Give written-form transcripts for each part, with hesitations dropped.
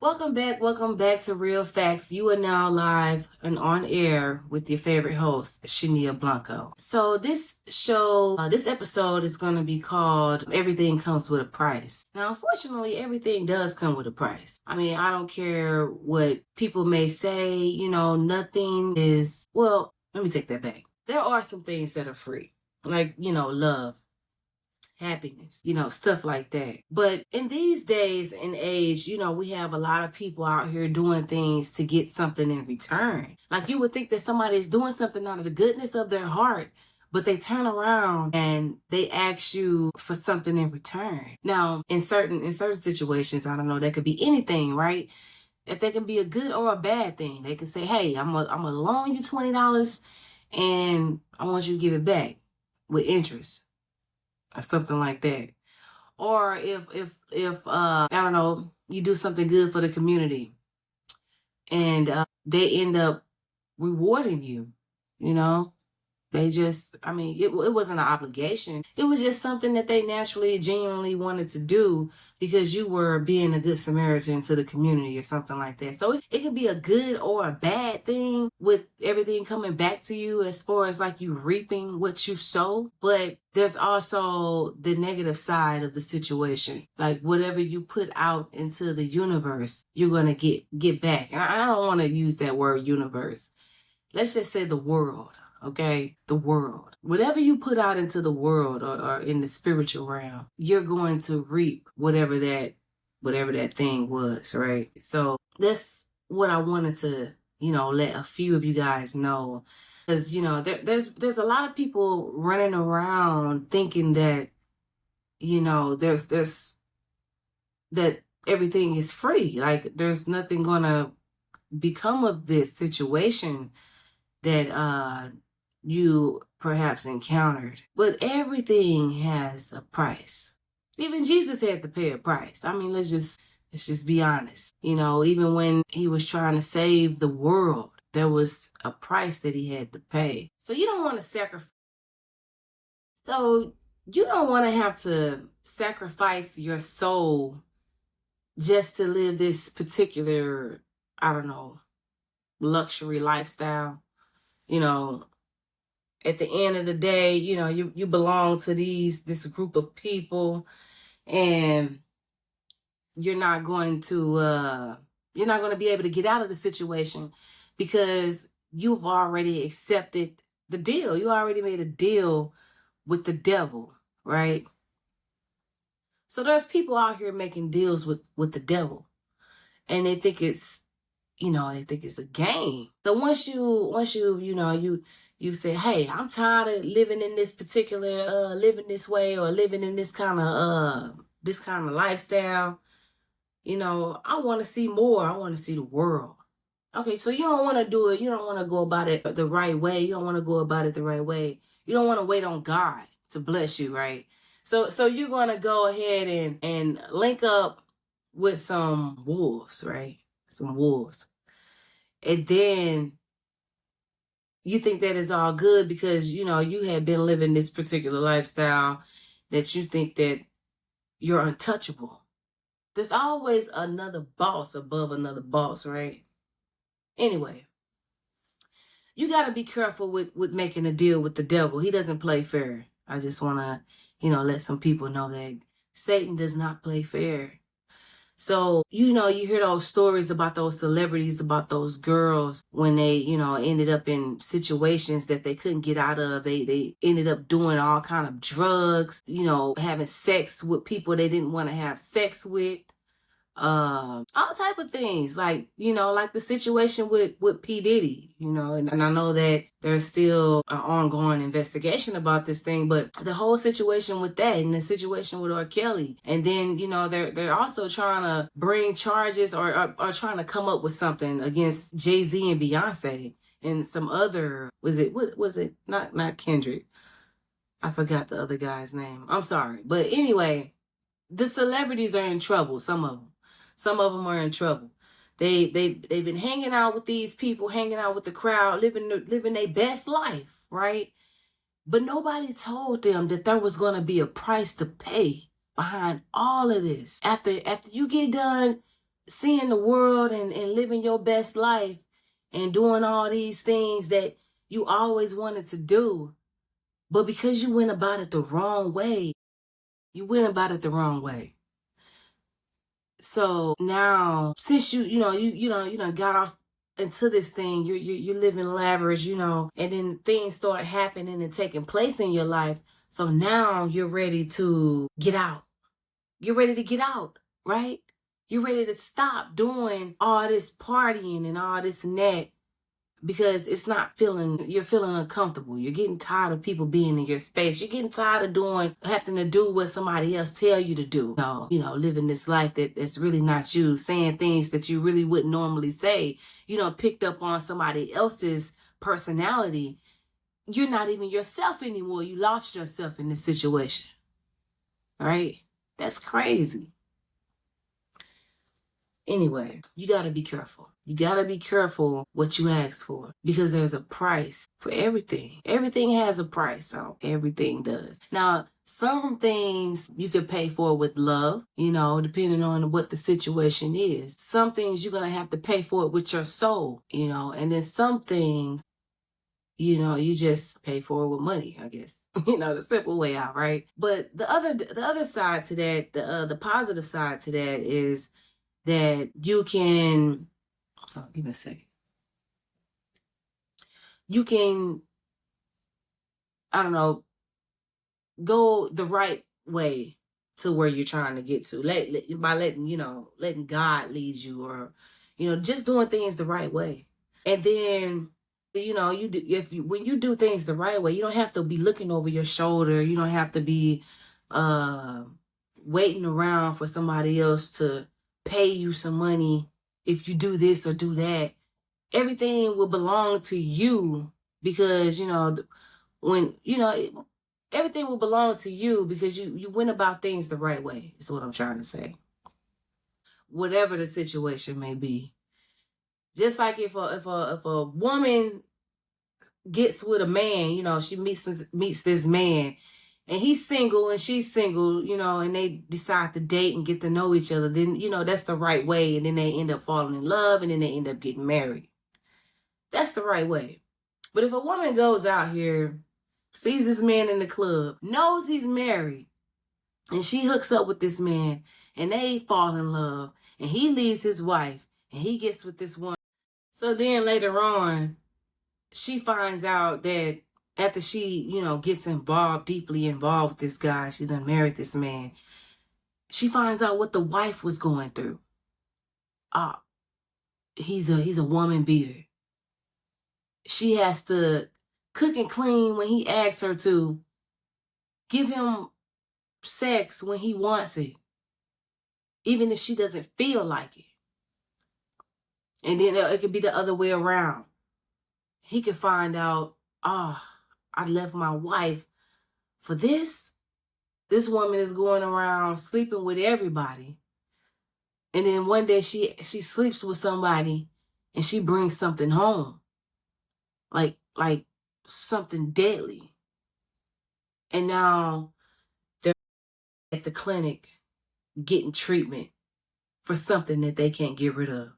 Welcome back to Real Facts. You are now live and on air with your favorite host, Shania Blanco. So this episode is going to be called Everything Comes with a Price. Now, unfortunately, everything does come with a price. I mean, I don't care what people may say, nothing is, well, let me take that back. There are some things that are free, like, love, happiness, stuff like that. But in these days and age, we have a lot of people out here doing things to get something in return. Like you would think that somebody is doing something out of the goodness of their heart, but they turn around and they ask you for something in return. Now, in certain situations, I don't know, that could be anything, right? That they can be a good or a bad thing. They can say, "Hey, I'm gonna loan you $20 and I want you to give it back with interest." Or something like that. Or if I don't know, you do something good for the community and they end up rewarding you, you know they just, I mean, it wasn't an obligation. It was just something that they naturally, genuinely wanted to do because you were being a good Samaritan to the community or something like that. So it can be a good or a bad thing with everything coming back to you as far as like you reaping what you sow. But there's also the negative side of the situation. Like whatever you put out into the universe, you're going to get back. And I don't want to use that word universe. Let's just say the world. Okay, the world. Whatever you put out into the world or in the spiritual realm, you're going to reap whatever that thing was, right? So that's what I wanted to, let a few of you guys know. Because, there's a lot of people running around thinking that, there's that everything is free. Like there's nothing gonna become of this situation that you perhaps encountered. But everything has a price. Even Jesus had to pay a price. I mean, let's just be honest. Even when he was trying to save the world, there was a price that he had to pay. So you don't want to sacrifice. So you don't want to have to sacrifice your soul just to live this particular, I don't know, luxury lifestyle. You know, at the end of the day, you belong to this group of people, and you're not going to be able to get out of the situation because you've already accepted the deal. You already made a deal with the devil, right? So there's people out here making deals with the devil, and they think it's a game. So once you say, "Hey, I'm tired of living in this particular living this way or living in this kind of lifestyle, I want to see more. I want to see the world." Okay, so you don't want to do it. You don't want to go about it the right way. You don't want to go about it the right way. You don't want to wait on God to bless you, right? So you're going to go ahead and link up with some wolves, right? Some wolves. And then you think that is all good because, you have been living this particular lifestyle that you think that you're untouchable. There's always another boss above another boss, right? Anyway, you got to be careful with making a deal with the devil. He doesn't play fair. I just want to, let some people know that Satan does not play fair. So, you hear those stories about those celebrities, about those girls when they, ended up in situations that they couldn't get out of. They ended up doing all kind of drugs, having sex with people they didn't want to have sex with. All type of things, like like the situation with P Diddy, and I know that there's still an ongoing investigation about this thing, but the whole situation with that and the situation with R. Kelly, and then they're also trying to bring charges or trying to come up with something against Jay-Z and Beyonce and some other, what was it, not Kendrick, I forgot the other guy's name, I'm sorry, but anyway, the celebrities are in trouble. Some of them are in trouble. They've been hanging out with these people, hanging out with the crowd, living their best life, right? But nobody told them that there was going to be a price to pay behind all of this. After you get done seeing the world and living your best life and doing all these things that you always wanted to do. But because you went about it the wrong way, you went about it the wrong way. So now, since you done got off into this thing, you're living lavish, and then things start happening and taking place in your life. So now you're ready to get out. You're ready to get out, right? You're ready to stop doing all this partying and all this and that, because you're feeling uncomfortable. You're getting tired of people being in your space. You're getting tired of having to do what somebody else tell you to do. Living this life that's really not you, saying things that you really wouldn't normally say. Picked up on somebody else's personality. You're not even yourself anymore. You lost yourself in this situation. Right? That's crazy. Anyway, you got to be careful. You got to be careful what you ask for, because there's a price for everything. Everything has a price. So everything does. Now, some things you could pay for with love, depending on what the situation is. Some things you're going to have to pay for it with your soul, and then some things, you just pay for it with money, I guess. The simple way out, right? But the other side to that, the positive side to that is that you can, give me a second. You can, I don't know, go the right way to where you're trying to get to. By letting God lead you, or, just doing things the right way. And then, when you do things the right way, you don't have to be looking over your shoulder. You don't have to be waiting around for somebody else to pay you some money if you do this or do that. Everything will belong to you, because everything will belong to you because you went about things the right way, is what I'm trying to say. Whatever the situation may be. Just like if a woman gets with a man, she meets this man, and he's single and she's single, and they decide to date and get to know each other, then, that's the right way. And then they end up falling in love, and then they end up getting married. That's the right way. But if a woman goes out here, sees this man in the club, knows he's married, and she hooks up with this man, and they fall in love, and he leaves his wife, and he gets with this one. So then later on, she finds out that after she, gets deeply involved with this guy, she done married this man, she finds out what the wife was going through. He's a woman beater. She has to cook and clean when he asks her to, give him sex when he wants it, even if she doesn't feel like it. And then it could be the other way around. He could find out, I left my wife for this. This woman is going around sleeping with everybody. And then one day she sleeps with somebody and she brings something home. Like something deadly. And now they're at the clinic getting treatment for something that they can't get rid of.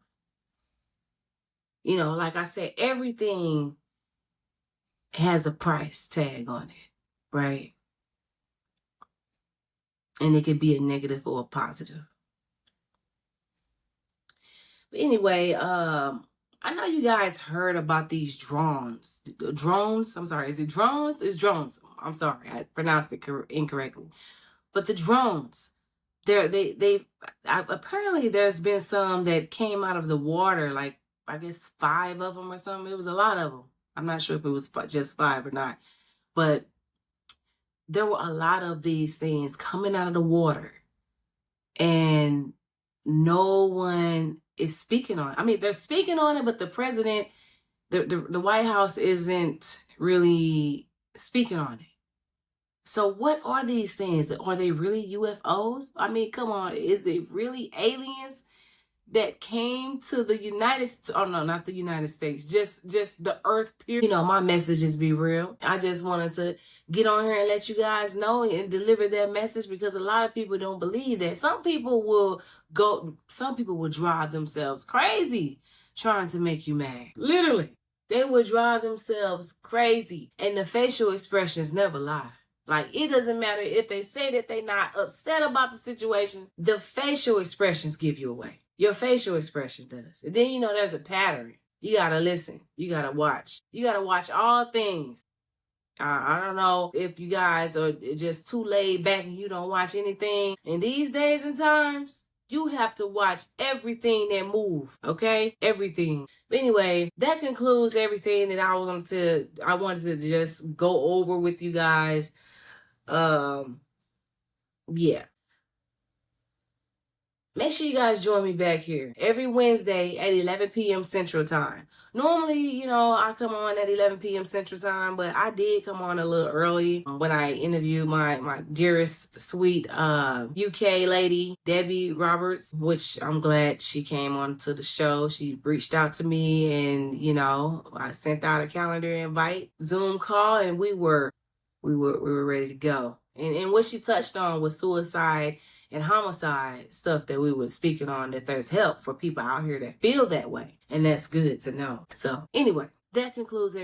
Like I said, everything has a price tag on it, right? And it could be a negative or a positive. But anyway, I know you guys heard about these drones. Drones? I'm sorry. Is it drones? It's drones. I'm sorry. I pronounced it incorrectly. But the drones, apparently there's been some that came out of the water, like I guess 5 of them or something. It was a lot of them. I'm not sure if it was just 5 or not. But there were a lot of these things coming out of the water. And no one is speaking on it. I mean, they're speaking on it, but the president, the White House isn't really speaking on it. So what are these things? Are they really UFOs? I mean, come on. Is it really aliens that came to the oh no, not the United States, just the earth period. You know, my messages be real. I just wanted to get on here and let you guys know and deliver that message, because a lot of people don't believe that. Some people will drive themselves crazy trying to make you mad. Literally. They would drive themselves crazy. And the facial expressions never lie. Like, it doesn't matter if they say that they're not upset about the situation. The facial expressions give you away. Your facial expression does. And then, you know, there's a pattern. You got to listen. You got to watch. You got to watch all things. I don't know if you guys are just too laid back and you don't watch anything. In these days and times, you have to watch everything that moves, okay? Everything. But anyway, that concludes everything that I wanted to just go over with you guys. Yeah. Make sure you guys join me back here every Wednesday at 11 p.m. Central Time. Normally, you know, I come on at 11 p.m. Central Time, but I did come on a little early when I interviewed my dearest, sweet UK lady, Debbie Roberts, which I'm glad she came on to the show. She reached out to me and, you know, I sent out a calendar invite, Zoom call, and we were ready to go. And what she touched on was suicide and homicide stuff that we were speaking on, that there's help for people out here that feel that way. And that's good to know. So anyway, that concludes it.